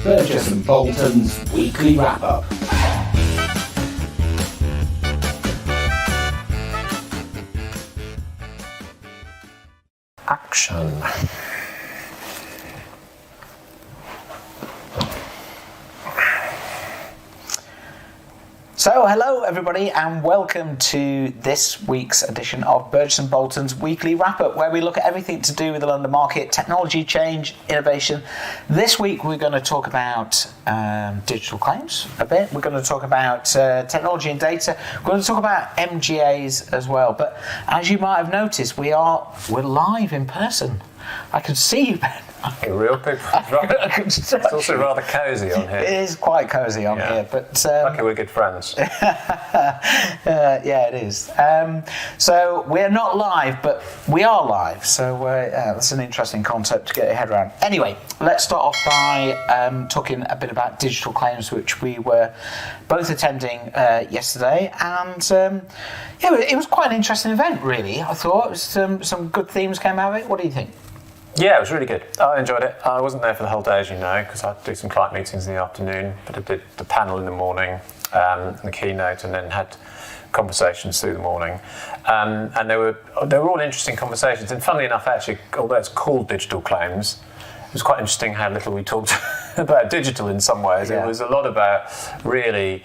Burgess and Bolton's weekly wrap-up. Action. So, hello everybody and welcome to this week's edition of Burgess and Bolton's weekly wrap-up, where we look at everything to do with the London market, technology, change, innovation. This week we're going to talk about digital claims a bit. We're going to talk about technology and data. We're going to talk about MGAs as well. But as you might have noticed, we're live in person. I can see you, Ben. Real people. It's also rather cosy on here. It is quite cosy on here, but lucky we're good friends. Yeah, it is. So we're not live, but we are live. So that's an interesting concept to get your head around. Anyway, let's start off by talking a bit about digital claims, which we were both attending yesterday, and it was quite an interesting event, really. I thought it was, some good themes came out of it. What do you think? Yeah, it was really good. I enjoyed it. I wasn't there for the whole day, as you know, because I had to do some client meetings in the afternoon, but I did the panel in the morning, and the keynote, and then had conversations through the morning. And they were all interesting conversations. And funnily enough, actually, although it's called digital claims, it was quite interesting how little we talked about digital in some ways. Yeah. It was a lot about really,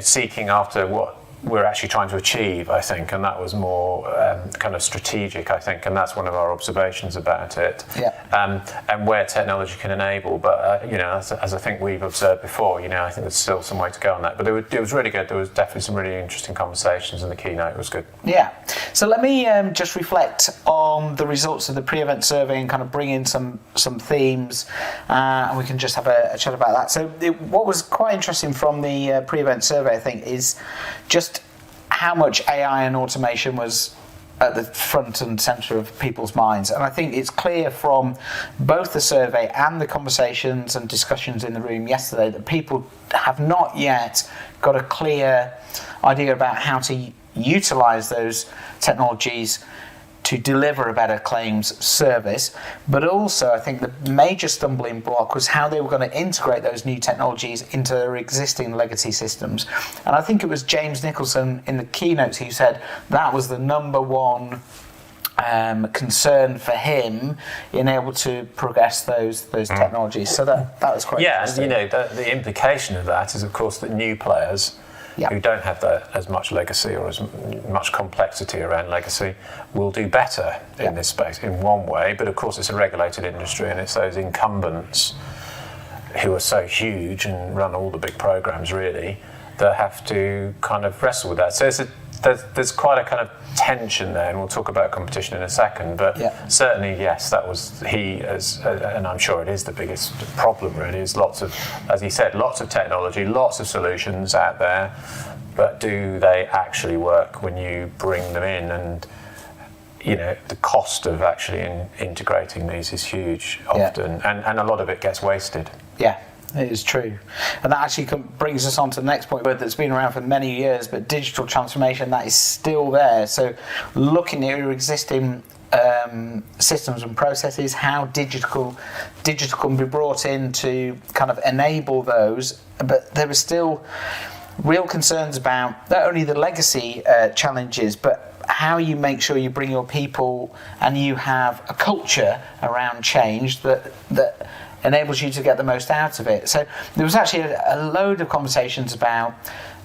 seeking after what we're actually trying to achieve, I think, and that was more kind of strategic, I think, and that's one of our observations about it. Yeah. And where technology can enable, but as I think we've observed before, I think there's still some way to go on that. But it was really good. There was definitely some really interesting conversations, and the keynote was good. Yeah. So let me just reflect on the results of the pre-event survey and kind of bring in some themes, and we can just have a chat about that. So what was quite interesting from the pre-event survey, I think, is just how much AI and automation was at the front and centre of people's minds. And I think it's clear from both the survey and the conversations and discussions in the room yesterday that people have not yet got a clear idea about how to utilise those technologies to deliver a better claims service. But also, I think the major stumbling block was how they were going to integrate those new technologies into their existing legacy systems. And I think it was James Nicholson in the keynote who said that was the number one concern for him in able to progress those technologies. So that was quite interesting. And the implication of that is, of course, that new players who don't have as much legacy or as much complexity around legacy will do better in this space in one way. But of course, it's a regulated industry, and it's those incumbents who are so huge and run all the big programs really that have to kind of wrestle with that. So there's quite a kind of tension there, and we'll talk about competition in a second. But certainly, yes, that was and I'm sure it is the biggest problem. Really, is as he said, lots of technology, lots of solutions out there, but do they actually work when you bring them in? And the cost of actually integrating these is huge often, and a lot of it gets wasted. Yeah. It is true. And that actually brings us on to the next point that's been around for many years, but digital transformation, that is still there. So looking at your existing systems and processes, how digital can be brought in to kind of enable those. But there are still real concerns about not only the legacy challenges, but how you make sure you bring your people and you have a culture around change that enables you to get the most out of it. So there was actually a load of conversations about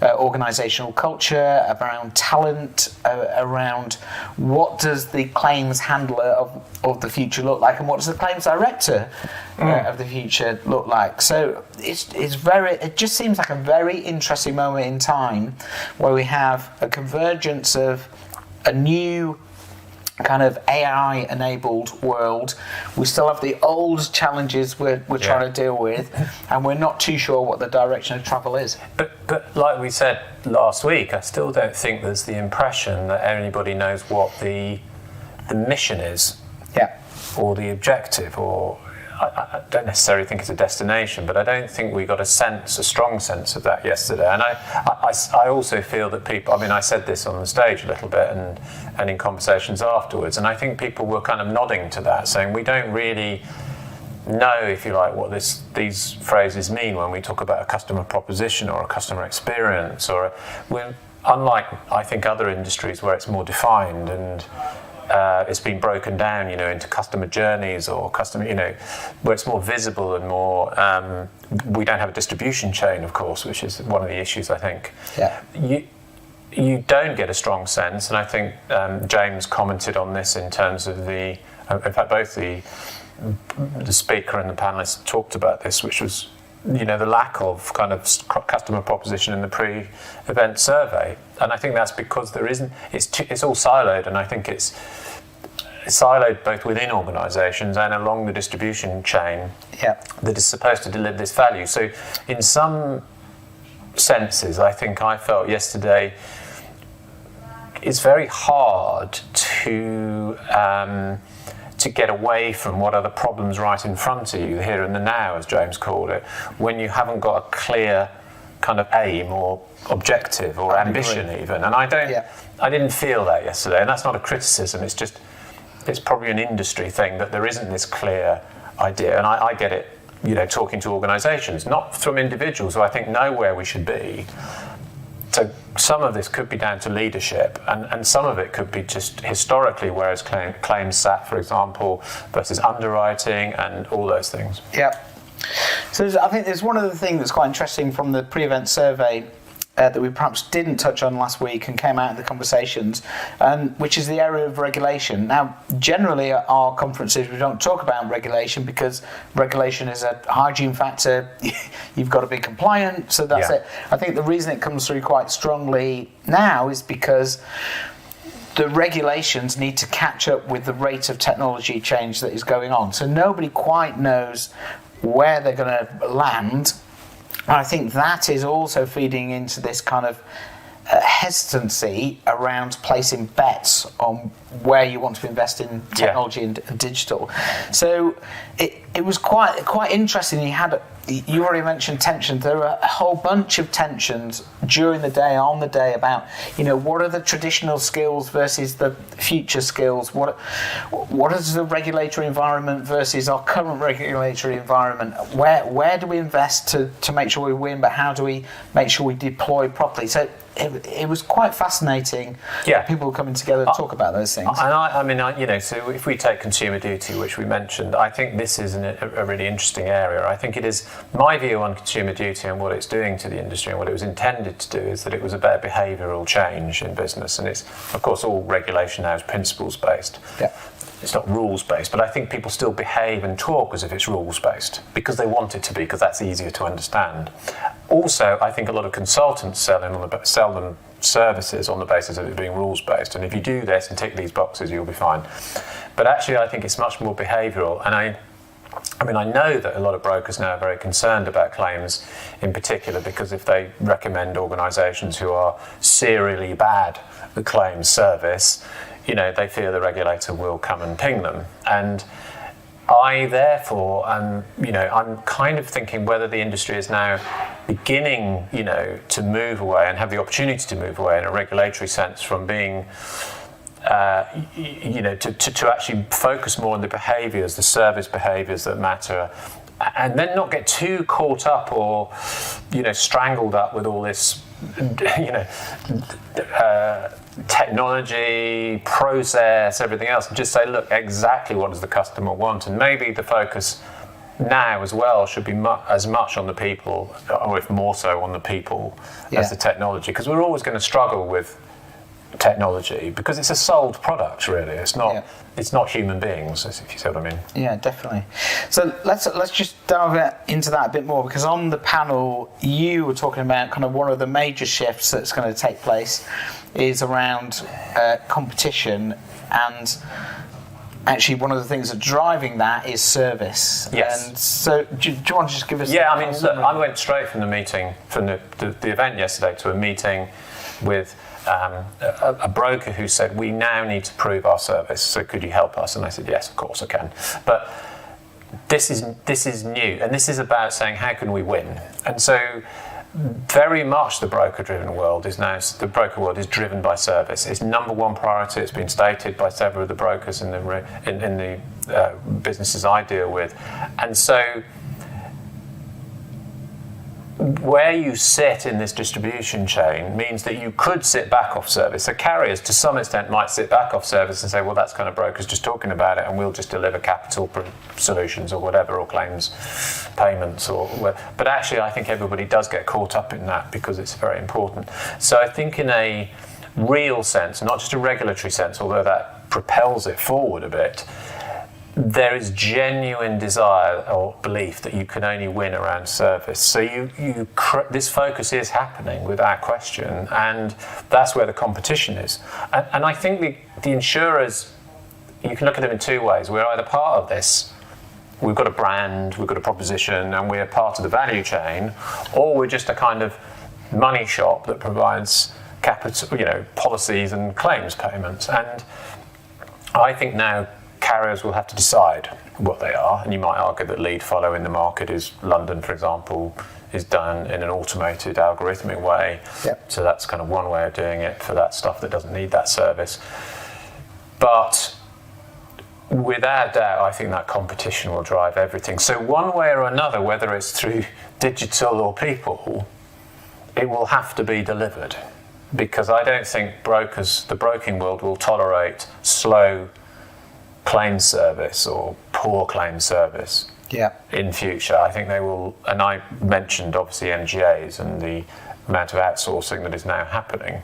organisational culture, around talent, around what does the claims handler of the future look like, and what does the claims director of the future look like. So it just seems like a very interesting moment in time where we have a convergence of a new kind of AI-enabled world. We still have the old challenges we're trying to deal with, and we're not too sure what the direction of travel is. But like we said last week, I still don't think there's the impression that anybody knows what the mission is, or the objective, or I don't necessarily think it's a destination, but I don't think we got a strong sense of that yesterday. And I also feel that people, I said this on the stage a little bit and in conversations afterwards, and I think people were kind of nodding to that, saying we don't really know, if you like, what these phrases mean when we talk about a customer proposition or a customer experience, unlike, I think, other industries where it's more defined and it's been broken down, into customer journeys or customer, where it's more visible and more. We don't have a distribution chain, of course, which is one of the issues, I think. Yeah. You don't get a strong sense, and I think James commented on this in terms of in fact, both the speaker and the panelists talked about this, which was, the lack of kind of customer proposition in the pre-event survey. And I think that's because there isn't, it's all siloed, and I think it's siloed both within organisations and along the distribution chain that is supposed to deliver this value. So in some senses, I think I felt yesterday, it's very hard to get away from what are the problems right in front of you, the here and the now, as James called it, when you haven't got a clear kind of aim or objective or ambition even. And I didn't feel that yesterday, and that's not a criticism, it's probably an industry thing that there isn't this clear idea. And I get it, talking to organisations, not from individuals who I think know where we should be. So some of this could be down to leadership, and some of it could be just historically, whereas claims sat, for example, versus underwriting and all those things. Yeah. So I think there's one other thing that's quite interesting from the pre-event survey that we perhaps didn't touch on last week and came out in the conversations, which is the area of regulation. Now, generally at our conferences we don't talk about regulation because regulation is a hygiene factor. You've got to be compliant, so that's it. I think the reason it comes through quite strongly now is because the regulations need to catch up with the rate of technology change that is going on. So nobody quite knows where they're going to land. And I think that is also feeding into this kind of hesitancy around placing bets on where you want to invest in technology and digital. So it was quite interesting. You already mentioned tensions. There were a whole bunch of tensions during the day, on the day, about what are the traditional skills versus the future skills. What is the regulatory environment versus our current regulatory environment? Where do we invest to make sure we win? But how do we make sure we deploy properly? So it was quite fascinating. People coming together to talk about those things. And so if we take consumer duty, which we mentioned, I think this is a really interesting area. I think it is, my view on consumer duty and what it's doing to the industry and what it was intended to do is that it was about behavioural change in business. And it's, of course, all regulation now is principles based. It's not rules based, but I think people still behave and talk as if it's rules based because they want it to be, because that's easier to understand. Also, I think a lot of consultants sell them services on the basis of it being rules based, and if you do this and tick these boxes, you'll be fine. But actually, I think it's much more behavioural, and I know that a lot of brokers now are very concerned about claims in particular, because if they recommend organisations who are serially bad at claims service, they fear the regulator will come and ping them. And I therefore I'm kind of thinking whether the industry is now beginning, to move away and have the opportunity to move away in a regulatory sense from being to actually focus more on the behaviours, the service behaviours that matter, and then not get too caught up or strangled up with all this technology, process, everything else, and just say, look, exactly what does the customer want? And maybe the focus now as well should be as much on the people, or if more so on the people, as the technology, because we're always going to struggle with technology because it's a sold product, really. It's not human beings, if you see what I mean. Yeah, definitely. So let's just dive into that a bit more, because on the panel you were talking about kind of one of the major shifts that's going to take place is around competition, and actually one of the things that's driving that is service. Yes. And so do you want to just give us... look, I went straight from the meeting, from the event yesterday, to a meeting with a broker who said, we now need to prove our service, so could you help us? And I said, yes, of course I can. But this is new, and this is about saying, how can we win? And so very much the broker-driven world is now, the broker world is driven by service. It's number one priority. It's been stated by several of the brokers in the businesses I deal with. And so where you sit in this distribution chain means that you could sit back off service. So carriers, to some extent, might sit back off service and say, well, that's kind of brokers just talking about it, and we'll just deliver capital solutions or whatever, or claims payments. But actually, I think everybody does get caught up in that because it's very important. So I think in a real sense, not just a regulatory sense, although that propels it forward a bit, there is genuine desire or belief that you can only win around service. So this focus is happening without question, and that's where the competition is. And I think the insurers, you can look at them in two ways. We're either part of this, we've got a brand, we've got a proposition, and we're part of the value chain, or we're just a kind of money shop that provides capital, policies and claims payments. And I think now carriers will have to decide what they are, and you might argue that lead follow in the market is London, for example, is done in an automated, algorithmic way. Yep. So that's kind of one way of doing it for that stuff that doesn't need that service. But without doubt, I think that competition will drive everything. So one way or another, whether it's through digital or people, it will have to be delivered, because I don't think the broking world will tolerate slow claim service or poor claim service in future. I think they will, and I mentioned obviously MGAs and the amount of outsourcing that is now happening.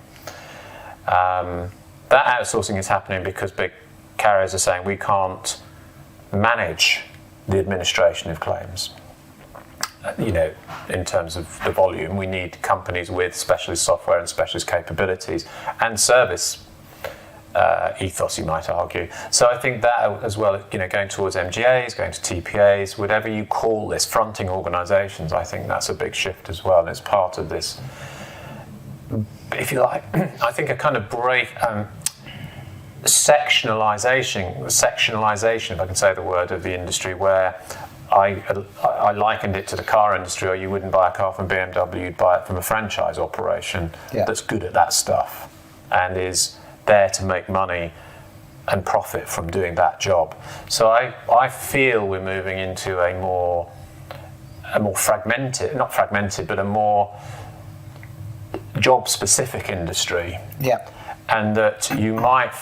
That outsourcing is happening because big carriers are saying we can't manage the administration of claims. In terms of the volume, we need companies with specialist software and specialist capabilities and service ethos, you might argue. So I think that as well, going towards MGAs, going to TPAs, whatever you call this, fronting organisations, I think that's a big shift as well. And it's part of this, if you like, I think a kind of sectionalisation, if I can say the word, of the industry, where I likened it to the car industry, or you wouldn't buy a car from BMW, you'd buy it from a franchise operation that's good at that stuff and is there to make money and profit from doing that job. So I feel we're moving into a more fragmented, not fragmented, but a more job-specific industry. Yeah. And that you might,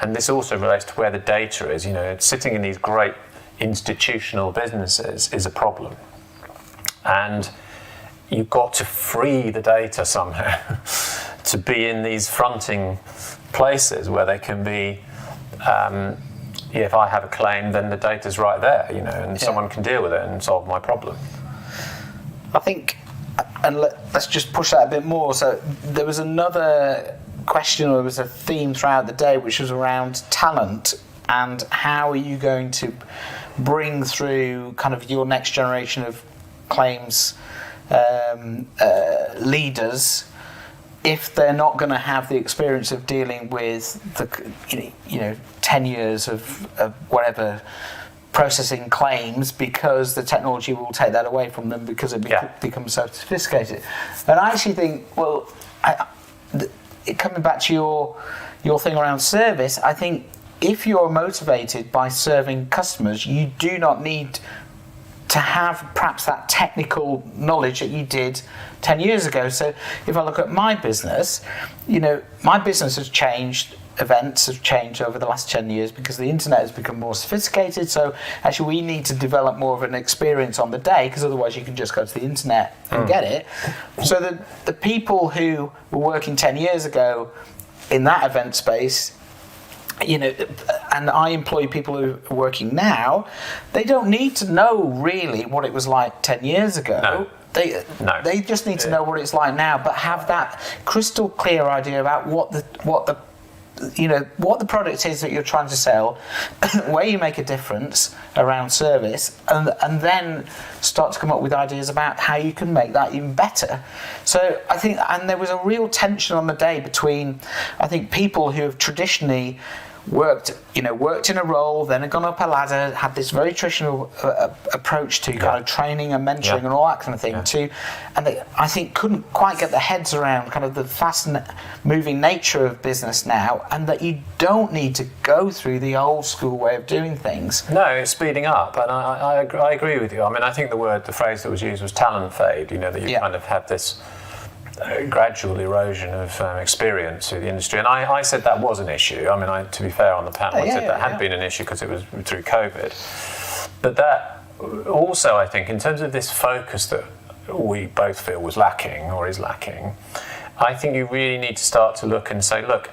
and this also relates to where the data is, sitting in these great institutional businesses is a problem. And you've got to free the data somehow to be in these fronting places where they can be, if I have a claim, then the data's right there, and someone can deal with it and solve my problem. I think, and let's just push that a bit more. So there was another question, or there was a theme throughout the day, which was around talent, and how are you going to bring through kind of your next generation of claims leaders if they're not going to have the experience of dealing with the 10 years of whatever processing claims, because the technology will take that away from them because it becomes so sophisticated. And I actually think, coming back to your thing around service, I think if you're motivated by serving customers, you do not need to have perhaps that technical knowledge that you did 10 years ago. So if I look at my business, my business has changed, events have changed over the last 10 years because the internet has become more sophisticated. So actually we need to develop more of an experience on the day, because otherwise you can just go to the internet and get it. So the people who were working 10 years ago in that event space, and I employ people who are working now, they don't need to know really what it was like 10 years ago. No. They just need to know what it's like now, but have that crystal clear idea about what the product is that you're trying to sell, where you make a difference around service, and then start to come up with ideas about how you can make that even better. So I think, and there was a real tension on the day between, I think, people who have traditionally worked in a role, then had gone up a ladder, had this very traditional approach to kind of training and mentoring and all that kind of thing too, and they, I think, couldn't quite get their heads around kind of the fast moving nature of business now, and that you don't need to go through the old school way of doing things. No, it's speeding up, and I agree with you. I mean, I think the phrase that was used was talent fade. That you kind of had this gradual erosion of experience through the industry, and I said that was an issue. I mean, to be fair on the panel, I said that had been an issue because it was through COVID. But that also, I think, in terms of this focus that we both feel was lacking or is lacking, I think you really need to start to look and say, look,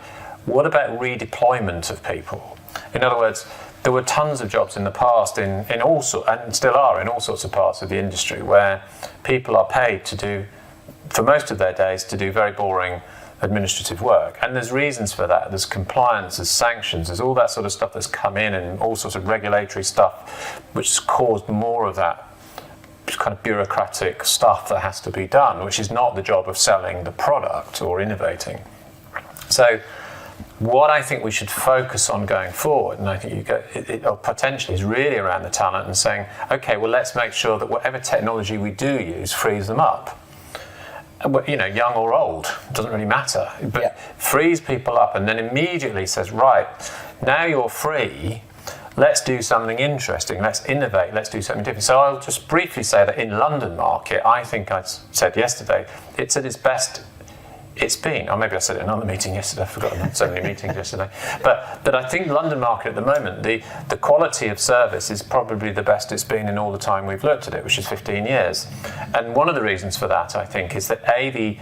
what about redeployment of people? In other words, there were tons of jobs in the past in all sorts, and still are in all sorts of parts of the industry, where people are paid to do, for most of their days, to do very boring administrative work. And there's reasons for that. There's compliance, there's sanctions, there's all that sort of stuff that's come in, and all sorts of regulatory stuff which has caused more of that kind of bureaucratic stuff that has to be done, which is not the job of selling the product or innovating. So what I think we should focus on going forward, and I think it potentially is really around the talent and saying, okay, well, let's make sure that whatever technology we do use frees them up. Young or old, doesn't really matter, but frees people up and then immediately says, right, now you're free, let's do something interesting, let's innovate, let's do something different. So I'll just briefly say that in London market, I think I said yesterday, it's at its best it's been, or maybe I said it in another meeting yesterday, I've forgotten so many meetings yesterday, but I think London market at the moment, the quality of service is probably the best it's been in all the time we've looked at it, which is 15 years. And one of the reasons for that, I think, is that the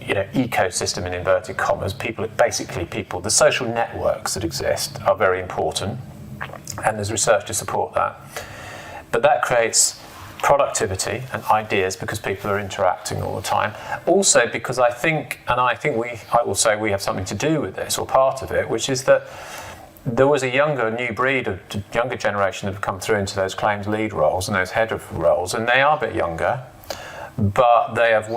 ecosystem in inverted commas, the social networks that exist are very important, and there's research to support that. But that creates productivity and ideas because people are interacting all the time. Also because I will say we have something to do with this, or part of it, which is that there was a new breed of younger generation that have come through into those claims lead roles and those head of roles, and they are a bit younger, but they have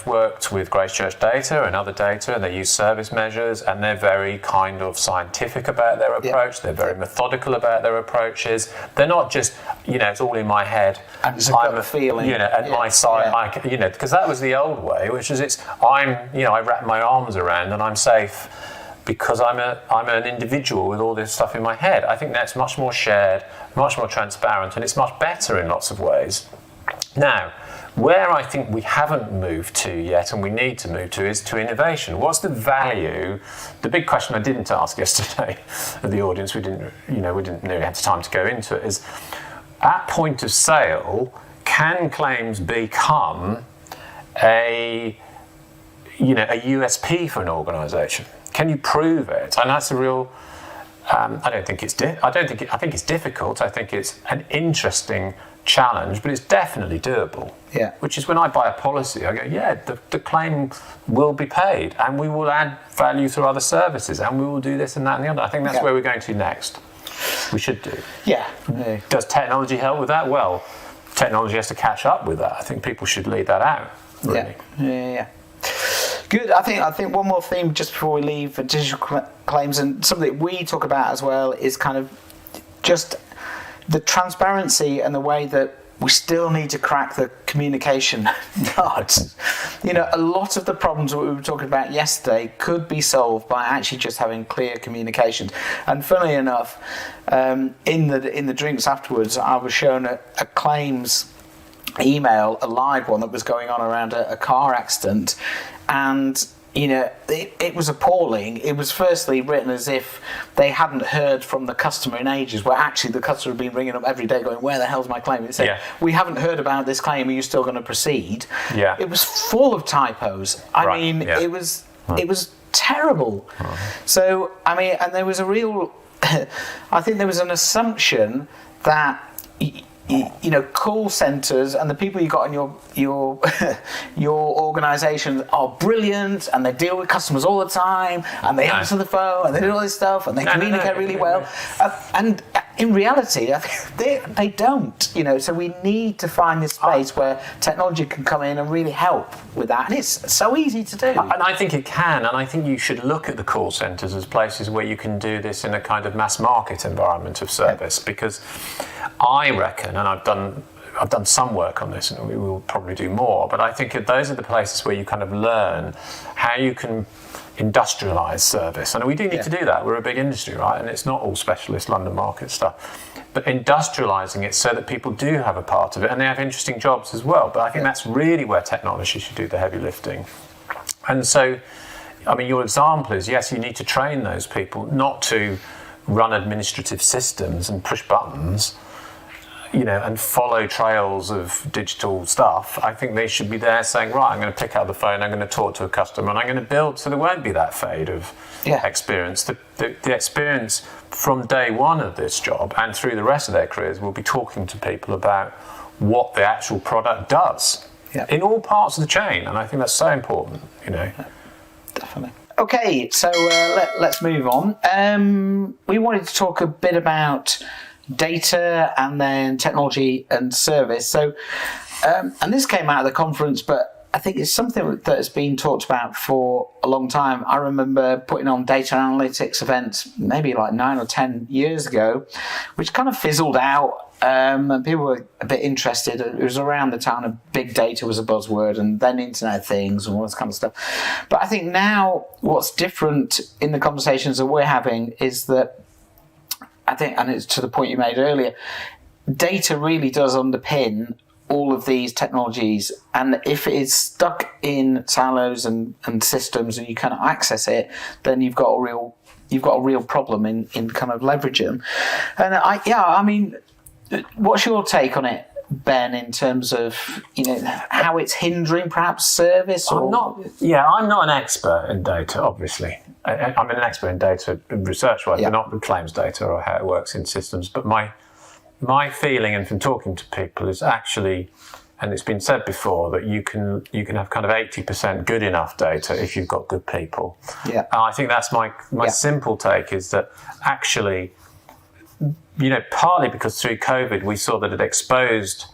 worked with Gracechurch data and other data, and they use service measures, and they're very kind of scientific about their approach. They're very methodical about their approaches. They're not just, it's all in my head. And it's a feeling. My side, because that was the old way, which is I wrap my arms around and I'm safe because I'm an individual with all this stuff in my head. I think that's much more shared, much more transparent, and it's much better in lots of ways. Now, where I think we haven't moved to yet, and we need to move to, is to innovation. What's the value? The big question I didn't ask yesterday of the audience, we didn't really have time to go into it, is at point of sale, can claims become a USP for an organisation? Can you prove it? And that's a real. I think it's difficult. I think it's an interesting challenge, but it's definitely doable. Yeah. Which is when I buy a policy, I go, the claim will be paid, and we will add value through other services, and we will do this and that and the other. I think that's where we're going to next. We should do. Yeah. Does technology help with that? Well, technology has to catch up with that. I think people should lead that out. Really. Yeah. Good. I think one more theme just before we leave for digital claims, and something that we talk about as well, is kind of just the transparency and the way that we still need to crack the communication nuts. A lot of the problems that we were talking about yesterday could be solved by actually just having clear communications. And funnily enough, in the drinks afterwards, I was shown a claims email, a live one that was going on around a car accident, and it was appalling. It was firstly written as if they hadn't heard from the customer in ages, where actually the customer had been ringing up every day going, where the hell's my claim? It said, we haven't heard about this claim, are you still going to proceed? Yeah. It was full of typos. It was terrible. So, and there was a real, I think there was an assumption that call centres and the people you got in your organisation are brilliant, and they deal with customers all the time, and they answer the phone, and they do all this stuff, and they communicate really well. And in reality, they don't. So we need to find this space where technology can come in and really help with that, and it's so easy to do. And I think it can, and I think you should look at the call centres as places where you can do this in a kind of mass market environment of service, because I reckon, and I've done some work on this, and we will probably do more, but I think those are the places where you kind of learn how you can industrialise service. And we do need to do that. We're a big industry, right? And it's not all specialist London market stuff. But industrialising it so that people do have a part of it and they have interesting jobs as well. But I think that's really where technology should do the heavy lifting. And so, I mean, your example is, yes, you need to train those people not to run administrative systems and push buttons, and follow trails of digital stuff. I think they should be there saying, right, I'm going to pick up the phone, I'm going to talk to a customer, and I'm going to build so there won't be that fade of experience. The experience from day one of this job and through the rest of their careers will be talking to people about what the actual product does in all parts of the chain. And I think that's so important, Definitely. Okay, so let's move on. We wanted to talk a bit about data and then technology and service. So, and this came out of the conference, but I think it's something that has been talked about for a long time. I remember putting on data analytics events maybe like 9 or 10 years ago, which kind of fizzled out. And people were a bit interested. It was around the time of big data was a buzzword, and then Internet of Things and all this kind of stuff. But I think now what's different in the conversations that we're having is that and it's to the point you made earlier, data really does underpin all of these technologies, and if it is stuck in silos and systems and you cannot access it, then you've got a real problem in kind of leveraging them. And I mean, what's your take on it, Ben, in terms of how it's hindering perhaps service? I'm not an expert in data, obviously. I'm an expert in data research-wise, but not the claims data or how it works in systems. But my feeling, and from talking to people, is actually, and it's been said before, that you can have kind of 80% good enough data if you've got good people. Yeah. And I think that's my simple take, is that actually, partly because through COVID we saw that it exposed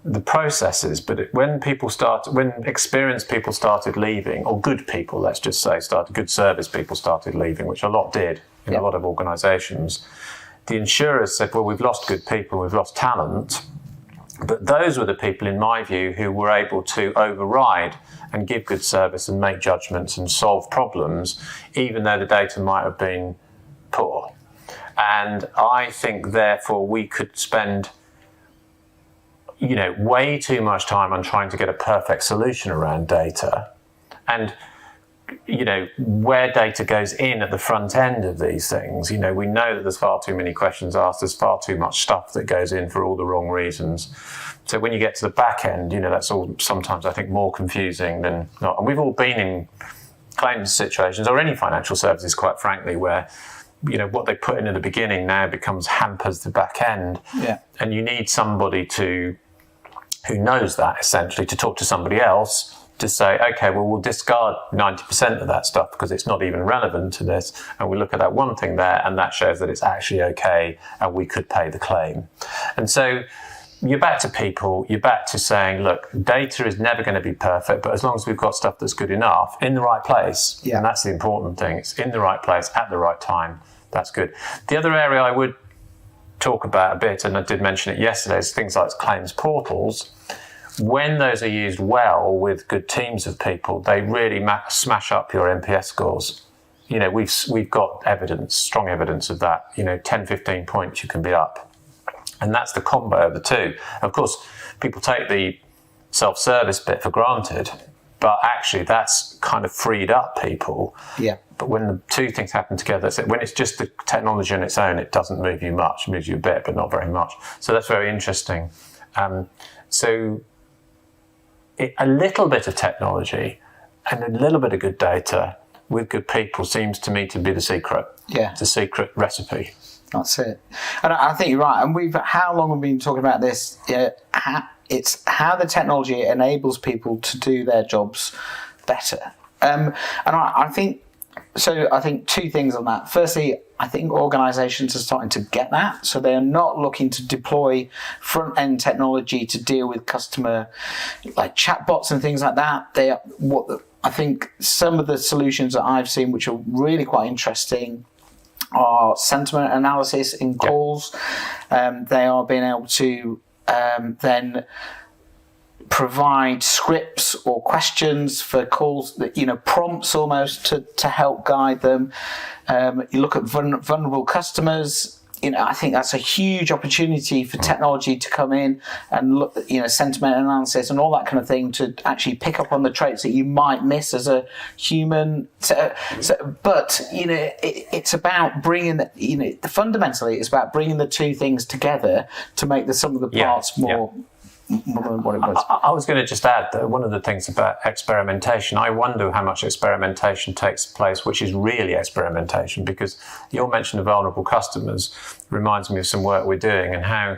the processes, but when experienced people started leaving, or good people, let's just say, good service people started leaving, which a lot did in a lot of organisations, the insurers said, well, we've lost good people, we've lost talent, but those were the people, in my view, who were able to override and give good service and make judgments and solve problems, even though the data might have been poor. And I think, therefore, we could spend way too much time on trying to get a perfect solution around data. And, where data goes in at the front end of these things, we know that there's far too many questions asked, there's far too much stuff that goes in for all the wrong reasons. So when you get to the back end, that's all sometimes, I think, more confusing than not. And we've all been in claims situations, or any financial services, quite frankly, where what they put in at the beginning now hampers the back end. Yeah. And you need somebody who knows that, essentially, to talk to somebody else to say, okay, well, we'll discard 90% of that stuff because it's not even relevant to this, and we look at that one thing there, and that shows that it's actually okay, and we could pay the claim. And so you're back to people, you're back to saying, look, data is never going to be perfect, but as long as we've got stuff that's good enough, in the right place, and that's the important thing, it's in the right place, at the right time, that's good. The other area I would talk about a bit, and I did mention it yesterday, is things like claims portals. When those are used well with good teams of people, they really smash up your NPS scores. We've got evidence, strong evidence of that. 10, 15 points you can be up. And that's the combo of the two. Of course, people take the self-service bit for granted, but actually that's kind of freed up people. Yeah. But when the two things happen together, when it's just the technology on its own, it doesn't move you much. It moves you a bit, but not very much. So that's very interesting. A little bit of technology and a little bit of good data with good people seems to me to be the secret. Yeah. It's a secret recipe. That's it. And I think you're right. And how long have we been talking about this? It's how the technology enables people to do their jobs better. And I think So I think two things on that. Firstly, I think organisations are starting to get that. So they are not looking to deploy front-end technology to deal with customer, like chatbots and things like that. I think some of the solutions that I've seen, which are really quite interesting, are sentiment analysis in calls. They are being able to then provide scripts or questions for calls, that prompts almost to help guide them. You look at vulnerable customers. I think that's a huge opportunity for technology to come in and look at, sentiment analysis and all that kind of thing to actually pick up on the traits that you might miss as a human. But it's about bringing fundamentally it's about bringing the two things together to make the sum of the parts more than what it was. I was going to just add that one of the things about experimentation, I wonder how much experimentation takes place, which is really experimentation, because your mention of vulnerable customers reminds me of some work we're doing and how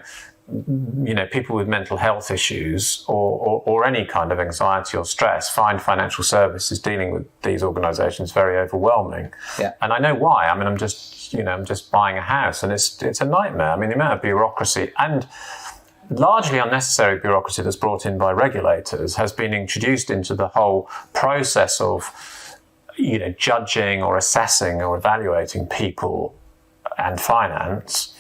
people with mental health issues or any kind of anxiety or stress find financial services dealing with these organisations very overwhelming. Yeah. And I know why. I mean, I'm just buying a house and it's a nightmare. I mean, the amount of bureaucracy and largely unnecessary bureaucracy that's brought in by regulators has been introduced into the whole process of, judging or assessing or evaluating people and finance.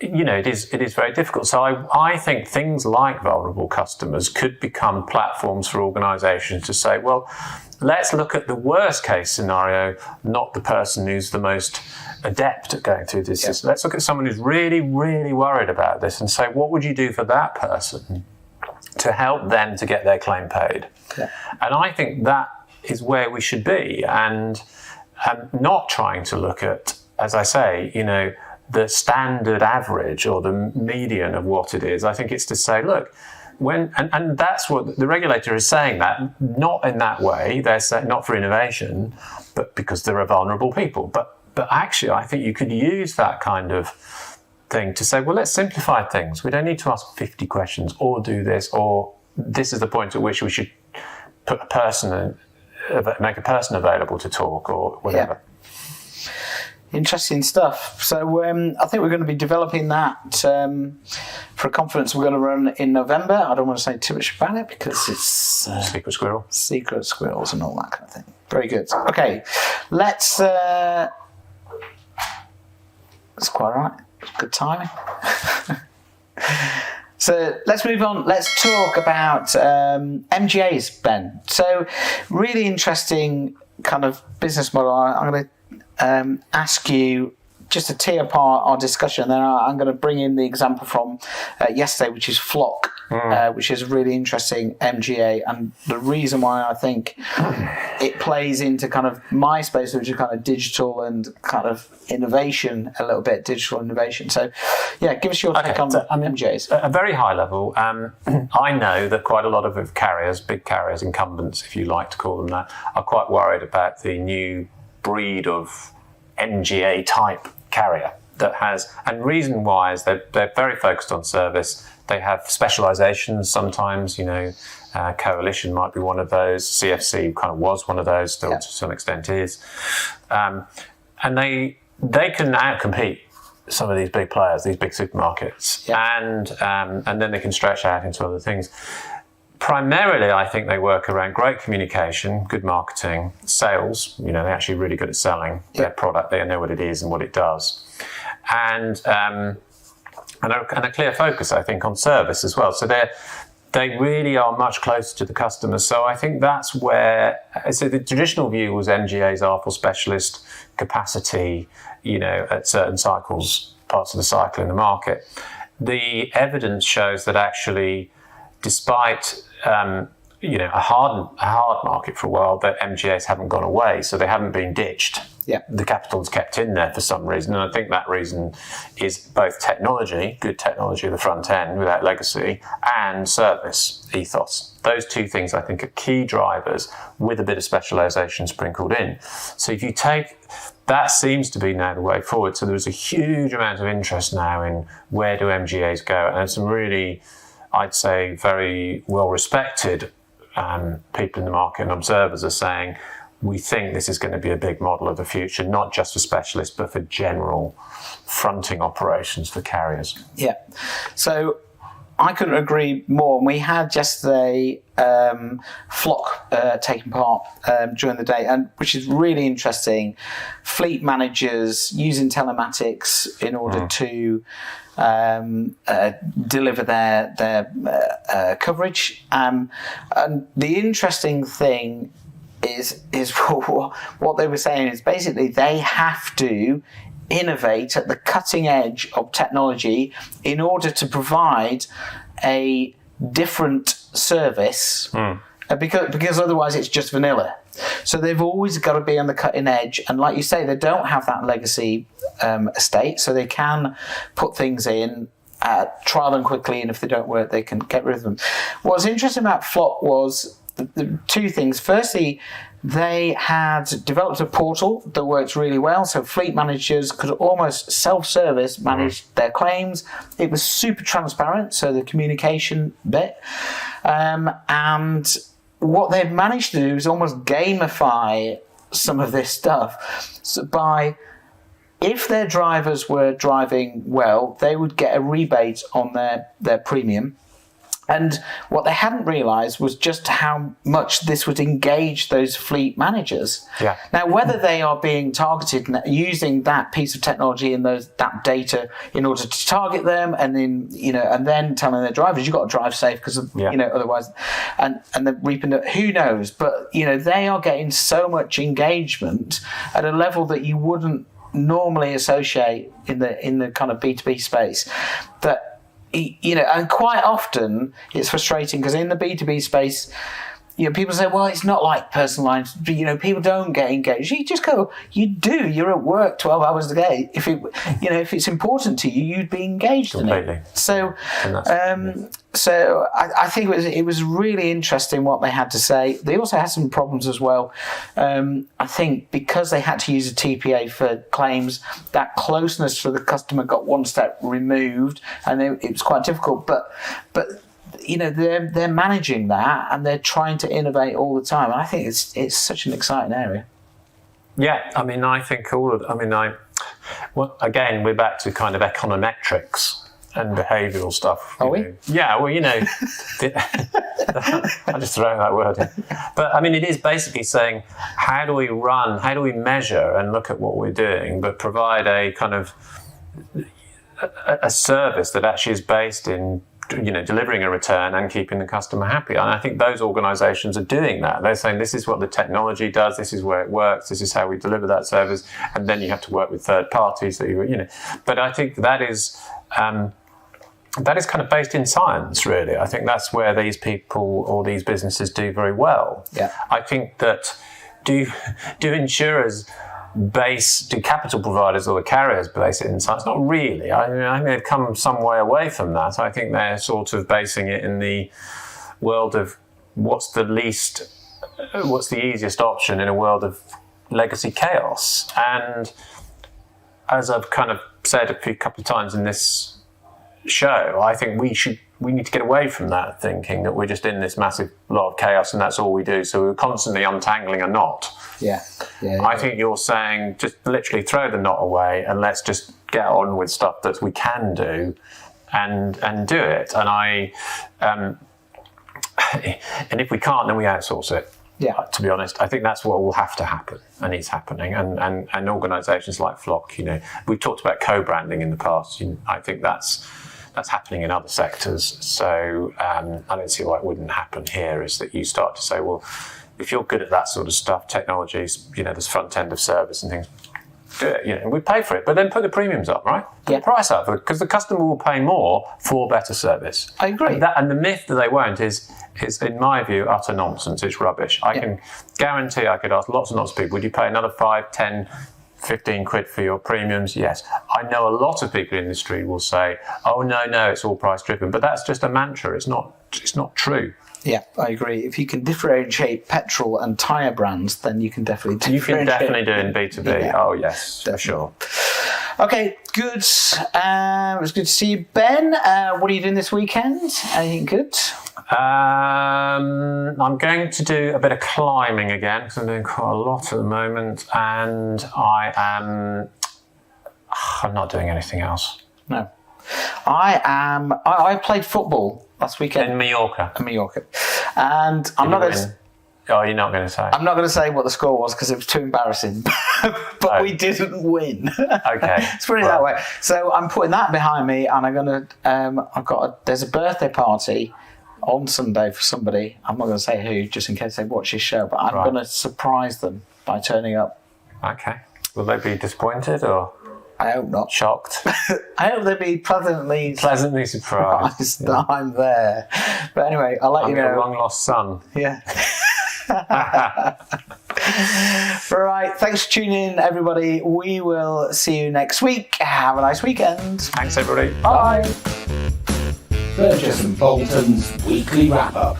It is very difficult. So I think things like vulnerable customers could become platforms for organisations to say, well, let's look at the worst case scenario, not the person who's the most adept at going through this system. Let's look at someone who's really, really worried about this and say, what would you do for that person to help them to get their claim paid? Yeah. And I think that is where we should be, and not trying to look at, as I say, the standard average or the median of what it is. I think it's to say, look, and that's what the regulator is saying, that not in that way, they're saying not for innovation, but because there are vulnerable people. But actually, I think you could use that kind of thing to say, well, let's simplify things. We don't need to ask 50 questions or do this, or this is the point at which we should put a person make a person available to talk or whatever. Yeah. Interesting stuff. So I think we're going to be developing that for a conference we're going to run in November. I don't want to say too much about it because it's secret squirrels and all that kind of thing. Very good. Okay, let's. That's quite right. Good timing. So let's move on. Let's talk about MGAs, Ben. So really interesting kind of business model. I'm going to ask you just to tee apart our discussion. Then I'm going to bring in the example from yesterday, which is Flock, which is a really interesting MGA. And the reason why I think it plays into kind of my space, which is kind of digital and kind of innovation, a little bit digital innovation. So, yeah, give us your take on MGAs. At a very high level, I know that quite a lot of carriers, big carriers, incumbents, if you like to call them that, are quite worried about the new breed of MGA type carrier that has, and reason why is that they're very focused on service. They have specializations sometimes, Coalition might be one of those, CFC kind of was one of those, still to some extent is, and they can outcompete some of these big players, these big supermarkets, and then they can stretch out into other things. Primarily, I think they work around great communication, good marketing, sales. They're actually really good at selling their product. They know what it is and what it does, and a clear focus, I think, on service as well. So they really are much closer to the customer. So I think that's where. So the traditional view was MGAs are for specialist capacity, at certain parts of the cycle in the market. The evidence shows that actually, despite a hard market for a while, that MGAs haven't gone away, so they haven't been ditched. Yeah. The capital's kept in there for some reason, and I think that reason is both technology, good technology at the front end without legacy, and service ethos. Those two things I think are key drivers with a bit of specialisation sprinkled in. So if you take, that seems to be now the way forward. So there's a huge amount of interest now in where do MGAs go, and some really, I'd say, very well respected people in the market and observers are saying, we think this is going to be a big model of the future, not just for specialists, but for general fronting operations for carriers. Yeah. So I couldn't agree more. We had yesterday Flock taking part during the day, and which is really interesting. Fleet managers using telematics in order to deliver their coverage. And the interesting thing is what they were saying is basically they have to innovate at the cutting edge of technology in order to provide a different service, because otherwise it's just vanilla. So they've always got to be on the cutting edge, and like you say, they don't have that legacy estate, so they can put things in, trial them quickly, and if they don't work, they can get rid of them. What's interesting about Flock was the two things. Firstly, they had developed a portal that works really well, so fleet managers could almost self-service manage their claims. It was super transparent, so the communication bit. And what they've managed to do is almost gamify some of this stuff. So if their drivers were driving well, they would get a rebate on their premium. And what they hadn't realised was just how much this would engage those fleet managers. Yeah. Now, whether they are being targeted using that piece of technology and that data in order to target them, and then telling their drivers you've got to drive safe because otherwise, and they're reaping who knows? But they are getting so much engagement at a level that you wouldn't normally associate in the kind of B2B space. That. And quite often it's frustrating because in the B2B space, people say, well, it's not like personal lines. People don't get engaged. You just go, you do. You're at work 12 hours a day. If it's important to you, you'd be engaged completely. In it. So, so I think it was really interesting what they had to say. They also had some problems as well. I think because they had to use a TPA for claims, that closeness for the customer got one step removed, and it was quite difficult. But they're managing that, and they're trying to innovate all the time. And I think it's such an exciting area. Yeah, I mean, I think again, we're back to kind of econometrics and behavioural stuff. Are we? Yeah, well, I'm just throwing that word in. But I mean, it is basically saying, how do we measure and look at what we're doing, but provide a kind of a service that actually is based in delivering a return and keeping the customer happy. And I think those organisations are doing that. They're saying this is what the technology does, this is where it works, this is how we deliver that service, and then you have to work with third parties. But I think that is kind of based in science, really. I think that's where these people or these businesses do very well. Yeah. I think that do insurers do capital providers or the carriers base it in science? Not really. I think they've come some way away from that. I think they're sort of basing it in the world of what's the easiest option in a world of legacy chaos. And as I've kind of said a couple of times in this show, I think we need to get away from that thinking that we're just in this massive lot of chaos and that's all we do. So we're constantly untangling a knot. Yeah. I think you're saying just literally throw the knot away and let's just get on with stuff that we can do and do it. And and if we can't, then we outsource it. Yeah. To be honest, I think that's what will have to happen, and is happening. And organisations like Flock, we've talked about co-branding in the past. I think that's happening in other sectors. So I don't see why it wouldn't happen here. Is that you start to say, well, if you're good at that sort of stuff, technologies, there's front end of service and things, do it. And we pay for it, but then put the premiums up, right? Put the price up, because the customer will pay more for better service. I agree. And the myth that they won't is in my view utter nonsense. It's rubbish. I can guarantee I could ask lots and lots of people, would you pay another 5, 10, 15 quid for your premiums? Yes. I know a lot of people in the industry will say, oh no, it's all price driven, but that's just a mantra. It's not true. Yeah, I agree. If you can differentiate petrol and tyre brands, then you can definitely differentiate. You can definitely do it in B2B. Yeah. Oh, yes, definitely. For sure. Okay, good. It was good to see you, Ben. What are you doing this weekend? Anything good? I'm going to do a bit of climbing again because I'm doing quite a lot at the moment, and I'm not doing anything else. No. I played football last weekend. In Mallorca. And I'm not going to... Oh, you're not going to say? I'm not going to say what the score was because it was too embarrassing. But we didn't win. Okay. It's pretty that way. So I'm putting that behind me, and I'm going to... there's a birthday party on Sunday for somebody. I'm not going to say who, just in case they watch this show, but I'm going to surprise them by turning up. Okay. Will they be disappointed or... I hope not. Shocked? I hope they'll be pleasantly surprised that I'm there. But anyway, I'll let you know. I'm your long lost son. Yeah. Right, thanks for tuning in, everybody. We will see you next week. Have a nice weekend. Thanks, everybody. Bye. Burgess and Bolton's weekly wrap-up.